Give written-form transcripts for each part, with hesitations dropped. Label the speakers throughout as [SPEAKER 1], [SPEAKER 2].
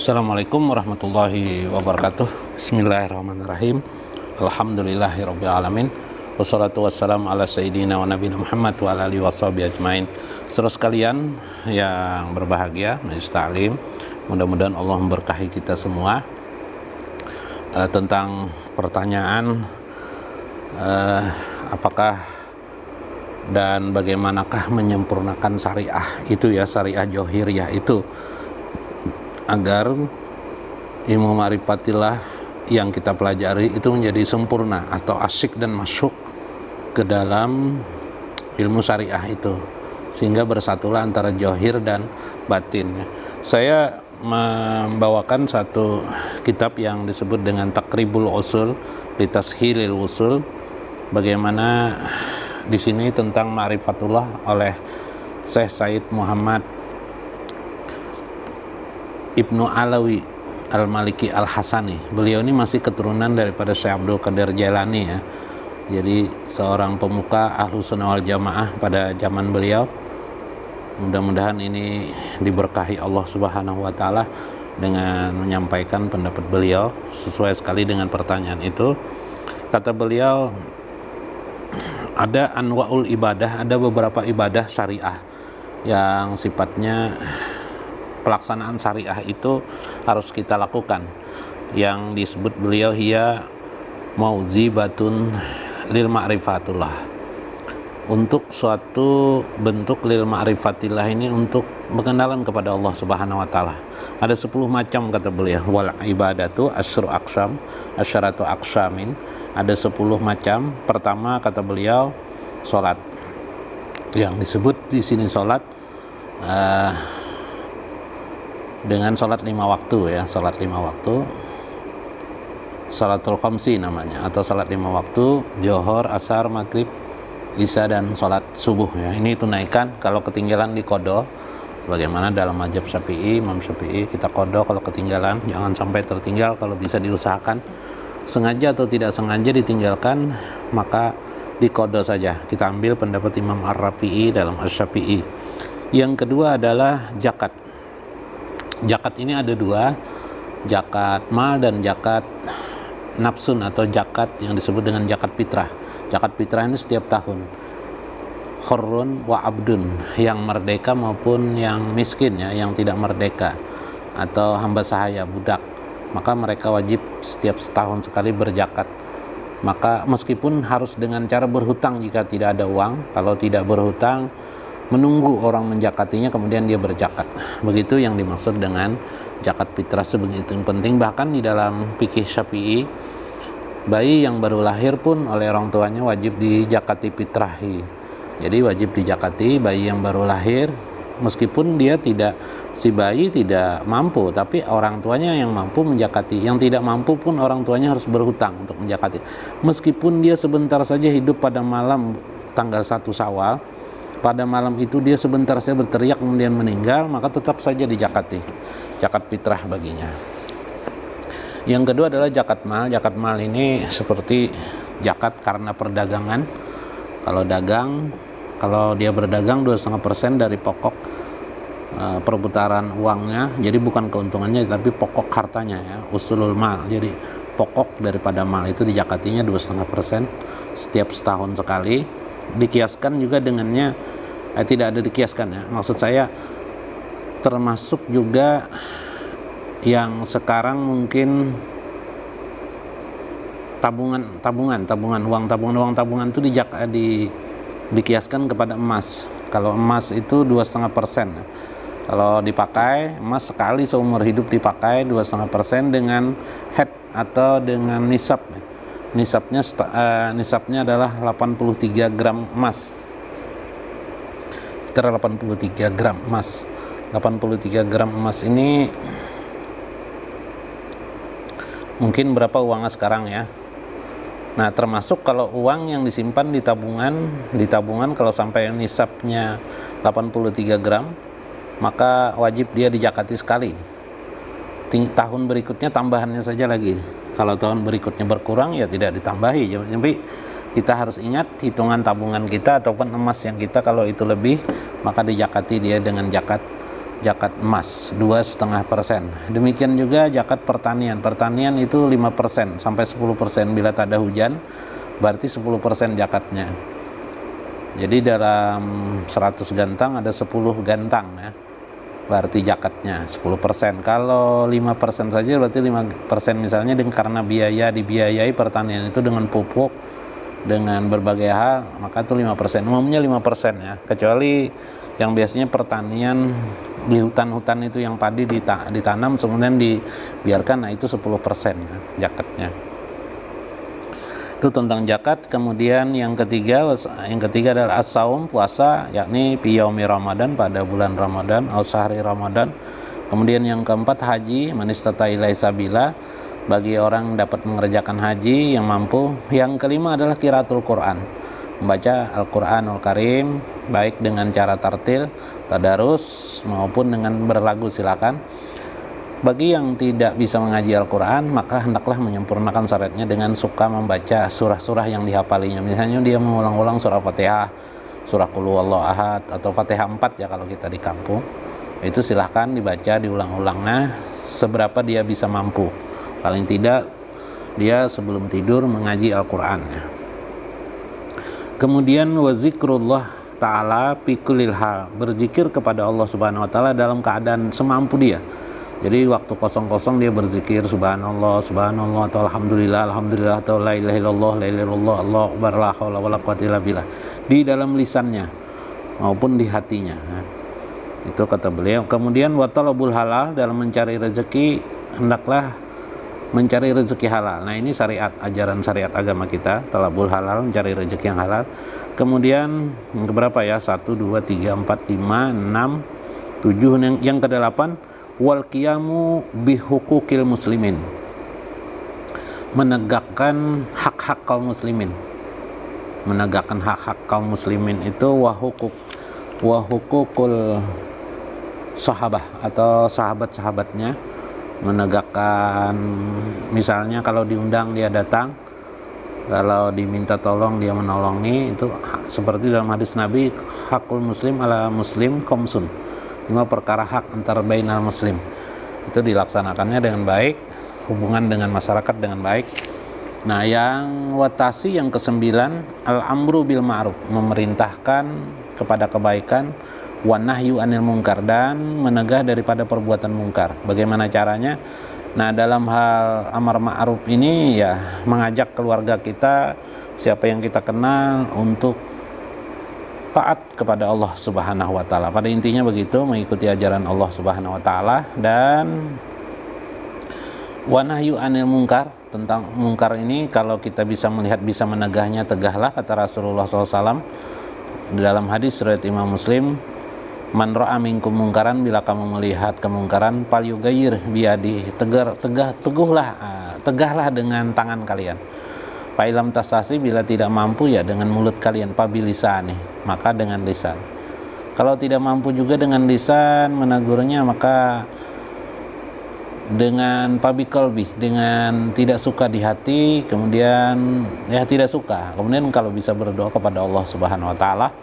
[SPEAKER 1] Assalamualaikum warahmatullahi wabarakatuh. Bismillahirrahmanirrahim. Alhamdulillahirabbil alamin. Wassalatu wassalamu ala sayyidina wa nabiyina Muhammad wa ala alihi washabihi ajmain. Saudara sekalian yang berbahagia, majelis ta'lim, mudah-mudahan Allah memberkahi kita semua. Tentang pertanyaan apakah dan bagaimanakah menyempurnakan syariah itu ya, syariah johiriyah itu, agar ilmu ma'rifatillah yang kita pelajari itu menjadi sempurna atau asyik dan masuk ke dalam ilmu syariah itu, sehingga bersatulah antara johir dan batin. Saya membawakan satu kitab yang disebut dengan Taqribul Usul li Tashilil Usul, bagaimana di sini tentang ma'rifatullah oleh Syekh Said Muhammad Ibnu Alawi Al-Maliki Al-Hasani. Beliau ini masih keturunan daripada Syekh Abdul Qadir Jailani ya. Jadi seorang pemuka Ahlus Sunnah wal Jamaah pada zaman beliau. Mudah-mudahan ini diberkahi Allah Subhanahu wa taala dengan menyampaikan pendapat beliau sesuai sekali dengan pertanyaan itu. Kata beliau, ada anwaul ibadah, ada beberapa ibadah syariah yang sifatnya pelaksanaan syariah itu harus kita lakukan, yang disebut beliau hiya mauzibatun lil ma'rifatullah, untuk suatu bentuk lil ma'rifatillah ini, untuk pengenalan kepada Allah Subhanahu wa taala. Ada 10 macam kata beliau, wal ibadatu asyru aqsam asyaratu aqsamin, ada 10 macam. Pertama kata beliau salat, yang disebut di sini salat dengan sholat 5 waktu ya, sholat 5 waktu, sholatul khamsi namanya, atau sholat 5 waktu, johor, asar, maghrib, isya, dan sholat subuh ya. Ini tunaikan kalau ketinggalan di qadha, bagaimana dalam mazhab Syafi'i, Imam Syafi'i, kita qadha kalau ketinggalan, jangan sampai tertinggal. Kalau bisa diusahakan, sengaja atau tidak sengaja ditinggalkan, maka di qadha saja. Kita ambil pendapat Imam Ar-Rafi'i dalam Asy-Syafi'i. Yang kedua adalah zakat. Zakat ini ada 2, zakat mal dan zakat nafsun, atau zakat yang disebut dengan zakat fitrah. Zakat fitrah ini setiap tahun, khurrun wa abdun, yang merdeka maupun yang miskin ya, yang tidak merdeka, atau hamba sahaya, budak, maka mereka wajib setiap setahun sekali berzakat. Maka meskipun harus dengan cara berhutang jika tidak ada uang, kalau tidak berhutang, menunggu orang menjakatinya kemudian dia berzakat. Begitu yang dimaksud dengan zakat fitrah, sebegitu penting. Bahkan di dalam fikih Syafi'i, bayi yang baru lahir pun oleh orang tuanya wajib dizakati fitrahi. Jadi wajib dizakati bayi yang baru lahir, meskipun dia tidak, si bayi tidak mampu, tapi orang tuanya yang mampu menjakati. Yang tidak mampu pun orang tuanya harus berhutang untuk menjakati. Meskipun dia sebentar saja hidup pada malam tanggal 1 Syawal, pada malam itu dia sebentar saja berteriak kemudian meninggal, maka tetap saja dijakati, zakat fitrah baginya. Yang kedua adalah zakat mal. Zakat mal ini seperti zakat karena perdagangan. Kalau dagang, kalau dia berdagang 2,5% dari pokok perputaran uangnya, jadi bukan keuntungannya tapi pokok hartanya ya, usulul mal. Jadi pokok daripada mal itu dijakatinya 2,5% setiap setahun sekali. Dikiaskan juga dengannya, tidak ada dikiaskan ya, maksud saya termasuk juga yang sekarang mungkin uang tabungan itu dikiaskan kepada emas. Kalau emas itu 2,5%, kalau dipakai emas sekali seumur hidup dipakai 2,5% dengan head atau dengan nisab. Nisabnya adalah 83 gram emas. Sekitar 83 gram emas. 83 gram emas ini mungkin berapa uangnya sekarang ya. Nah, termasuk kalau uang yang disimpan di tabungan kalau sampai nisabnya 83 gram, maka wajib dia dijakati sekali. Tahun berikutnya tambahannya saja lagi. Kalau tahun berikutnya berkurang ya tidak ditambahi. Jadi kita harus ingat hitungan tabungan kita ataupun emas yang kita, kalau itu lebih maka dijakati dia dengan zakat zakat emas 2,5%. Demikian juga zakat pertanian. Pertanian itu 5% sampai 10%. Bila tak ada hujan, berarti 10% zakatnya. Jadi dalam 100 gantang ada 10 gantang ya. Berarti zakatnya 10%. Kalau 5% saja berarti 5% misalnya karena dibiayai pertanian itu dengan pupuk, dengan berbagai hal, maka itu 5%. Umumnya 5% ya. Kecuali yang biasanya pertanian di hutan-hutan itu yang padi ditanam kemudian dibiarkan, nah itu 10% ya, zakatnya. Itu tentang zakat. Kemudian yang ketiga adalah as-saum, puasa, yakni fi yaumi Ramadan, pada bulan Ramadan, atau sehari Ramadan. Kemudian yang keempat haji, man istata ilaihi sabila, bagi orang dapat mengerjakan haji yang mampu. Yang kelima adalah qiraatul Quran, membaca Al-Quranul Karim, baik dengan cara tartil, tadarus, maupun dengan berlagu silakan. Bagi yang tidak bisa mengaji Al-Quran, maka hendaklah menyempurnakan syaratnya dengan suka membaca surah-surah yang dihafalinya. Misalnya dia mengulang-ulang surah Fatihah, surah Qul Huwallahu Ahad, atau Fatihah 4 ya kalau kita di kampung. Itu silahkan dibaca, diulang-ulangnya seberapa dia bisa mampu. Paling tidak dia sebelum tidur mengaji Al-Quran. Kemudian wa zikrullah ta'ala fi kullil hal, berzikir kepada Allah Subhanahu wa taala dalam keadaan semampu dia. Jadi waktu kosong-kosong dia berzikir subhanallah, subhanallah, atau alhamdulillah, alhamdulillah, atau la ilaha illallah, la ilaha illallah, Allahu akbar, la haula wala quwwata illa billah, di dalam lisannya maupun di hatinya. Itu kata beliau. Kemudian wa talabul halal, dalam mencari rezeki hendaklah mencari rezeki halal. Nah, ini syariat, ajaran syariat agama kita, talabul halal, mencari rezeki yang halal. Kemudian yang keberapa ya? 1 2 3 4 5 6 7, yang ke-8 wal qiyamu bihuquqil muslimin, menegakkan hak-hak kaum muslimin. Menegakkan hak-hak kaum muslimin itu wa huququl sahabah, atau sahabat-sahabatnya, menegakkan, misalnya kalau diundang dia datang, kalau diminta tolong dia menolongi. Itu seperti dalam hadis Nabi, hakul muslim ala muslim khamsun, 5 perkara hak antara bainal muslim. Itu dilaksanakannya dengan baik, hubungan dengan masyarakat dengan baik. Nah, yang watasi yang ke-9 al-amru bil ma'ruf, memerintahkan kepada kebaikan, wa nahyu anil munkar, dan menegah daripada perbuatan mungkar. Bagaimana caranya? Nah, dalam hal amar ma'ruf ini ya mengajak keluarga kita, siapa yang kita kenal, untuk taat kepada Allah Subhanahu wa taala. Pada intinya begitu, mengikuti ajaran Allah Subhanahu wa taala. Dan wa nahyu anil munkar, tentang mungkar ini kalau kita bisa melihat, bisa menegahnya, tegahlah, kata Rasulullah SAW dalam hadis riwayat Imam Muslim, man ra'a minkum mungkaran, bila kamu melihat kemungkaran, fal yughayyir biyadi, tegahlah dengan tangan kalian. Fa'ilam tasasi, bila tidak mampu ya dengan mulut kalian, pabilisani, maka dengan lisan. Kalau tidak mampu juga dengan lisan menegurnya, maka dengan pabikolbi, dengan tidak suka di hati, kemudian ya tidak suka, kemudian kalau bisa berdoa kepada Allah Subhanahu wa taala.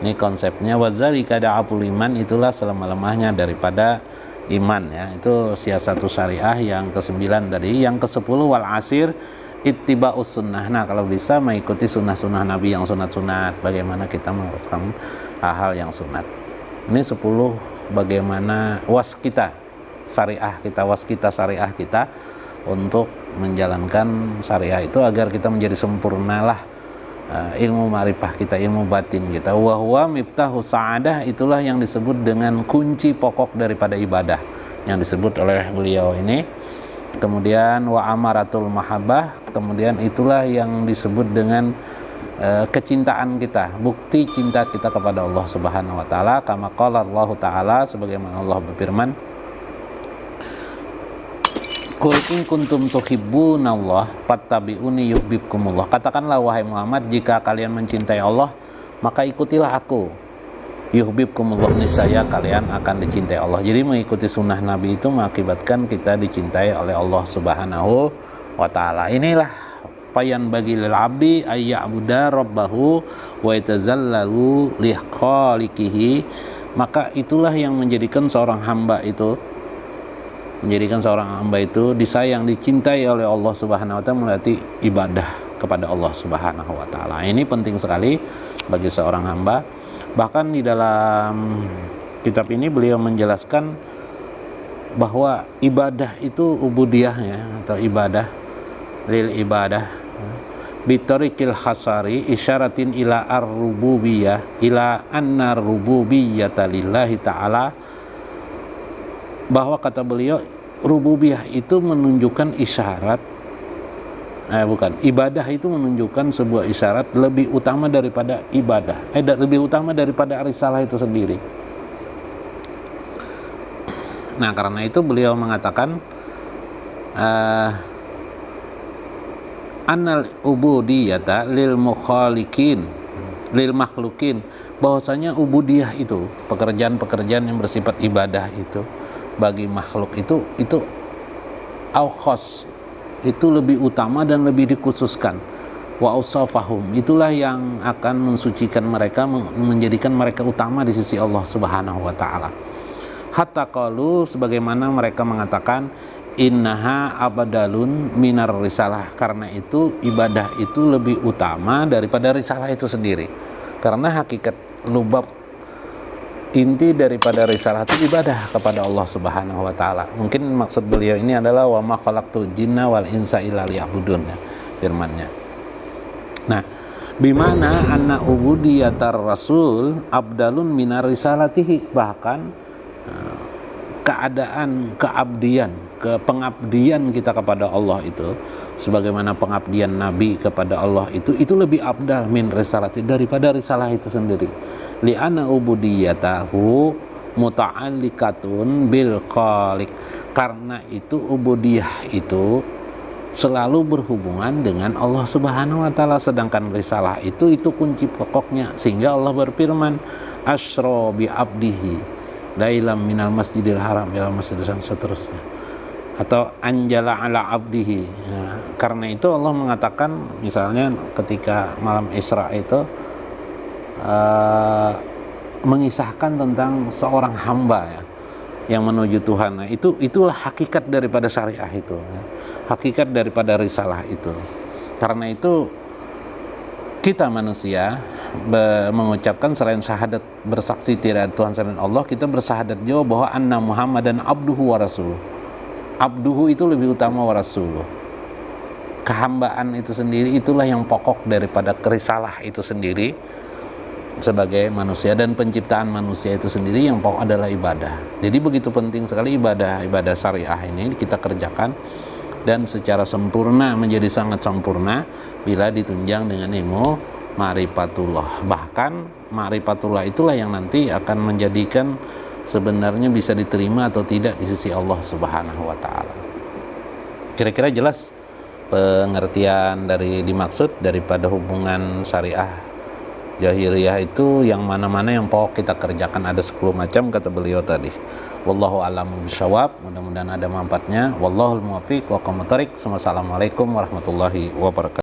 [SPEAKER 1] Ini konsepnya, wadzalika da'aful iman, itulah selama-lemahnya daripada iman ya. Itu siasatu syariah yang ke-9 tadi. Yang ke-10 wal asir ittiba'us sunnah. Nah, kalau bisa mengikuti sunnah-sunnah Nabi yang sunat-sunat. Bagaimana kita menguruskan hal-hal yang sunat. Ini 10 bagaimana waskita syariah kita untuk menjalankan syariah itu agar kita menjadi sempurnalah ilmu ma'rifah kita, ilmu batin kita. Wa huwa miftahu sa'adah, itulah yang disebut dengan kunci pokok daripada ibadah yang disebut oleh beliau ini. Kemudian wa amaratul mahabbah, kemudian itulah yang disebut dengan kecintaan kita, bukti cinta kita kepada Allah Subhanahu wa taala. Kama qala Allah taala, sebagaimana Allah berfirman, qul in kuntum tuhibbunallah fattabi'uni yuhibbukumullah. Katakanlah wahai Muhammad, jika kalian mencintai Allah, maka ikutilah aku. Yuhibbukumullah, niscaya kalian akan dicintai Allah. Jadi mengikuti sunnah Nabi itu mengakibatkan kita dicintai oleh Allah Subhanahu wa taala. Inilah payan bagi lil abdi ayya'buda rabbahu wa yatazallalu li khaliqihi maka itulah yang menjadikan seorang hamba itu disayang, dicintai oleh Allah Subhanahu wa taala melalui ibadah kepada Allah Subhanahu wa taala. Ini penting sekali bagi seorang hamba. Bahkan di dalam kitab ini beliau menjelaskan bahwa ibadah itu ubudiyahnya atau ibadah lil ibadah bitarikil hasari isyaratin ila ar-rububiyah ila anna rububiyyata lillahi ta'ala, bahwa kata beliau rububiyah itu menunjukkan isyarat ibadah itu menunjukkan sebuah isyarat lebih utama daripada lebih utama daripada risalah itu sendiri. Nah, karena itu beliau mengatakan annal ubudiyata lil mukhaliqin lil makhlukin, bahwasanya ubudiyah itu pekerjaan-pekerjaan yang bersifat ibadah itu bagi makhluk itu aukhos, itu lebih utama dan lebih dikhususkan. Wa ausafahum, itulah yang akan mensucikan mereka, menjadikan mereka utama di sisi Allah Subhanahu wa taala. Hatta qalu, sebagaimana mereka mengatakan innaha abadalun minar risalah, karena itu ibadah itu lebih utama daripada risalah itu sendiri. Karena hakikat lubab inti daripada risalah itu ibadah kepada Allah Subhanahu wa taala. Mungkin maksud beliau ini adalah wa ma khalaqtul jinna wal insa illa liya'budun, ya, firman-Nya. Nah, bimana anna ubudiyatar rasul abdalun minar risalatihi, bahkan pengabdian kita kepada Allah itu sebagaimana pengabdian Nabi kepada Allah itu lebih abdal min risalati, daripada risalah itu sendiri. Li'anna ubudiyatahu muta'alliqatun bil khaliq, karena itu ubudiyah itu selalu berhubungan dengan Allah Subhanahu wa taala, sedangkan risalah itu kunci pokoknya. Sehingga Allah berfirman asra bi abdihi lailam minal masjidil haram ila masjidil dan seterusnya, atau anjala ala abdihi. Nah, karena itu Allah mengatakan misalnya ketika malam Isra itu mengisahkan tentang seorang hamba, ya, yang menuju Tuhan. Nah, itulah hakikat daripada syariah itu, ya, hakikat daripada risalah itu. Karena itu kita manusia mengucapkan selain syahadat bersaksi tidak ada Tuhan selain Allah, kita bersyahadat juga bahwa anna Muhammadan abduhu wa rasuluh. Abduhu itu lebih utama wa rasuluh. Kehambaan itu sendiri itulah yang pokok daripada risalah itu sendiri sebagai manusia, dan penciptaan manusia itu sendiri yang pokok adalah ibadah. Jadi begitu penting sekali ibadah syariah ini kita kerjakan dan secara sempurna, menjadi sangat sempurna bila ditunjang dengan ilmu ma'rifatullah. Bahkan ma'rifatullah itulah yang nanti akan menjadikan sebenarnya bisa diterima atau tidak di sisi Allah Subhanahu wa taala. Kira-kira jelas pengertian dari dimaksud daripada hubungan syariah jahiliyah itu yang mana-mana yang pokok kita kerjakan. Ada 10 macam kata beliau tadi. Wallahu a'lam bishawab, mudah-mudahan ada manfaatnya. Wallahul muwaffiq wa aqwamut thoriq. Wassalamualaikum warahmatullahi wabarakatuh.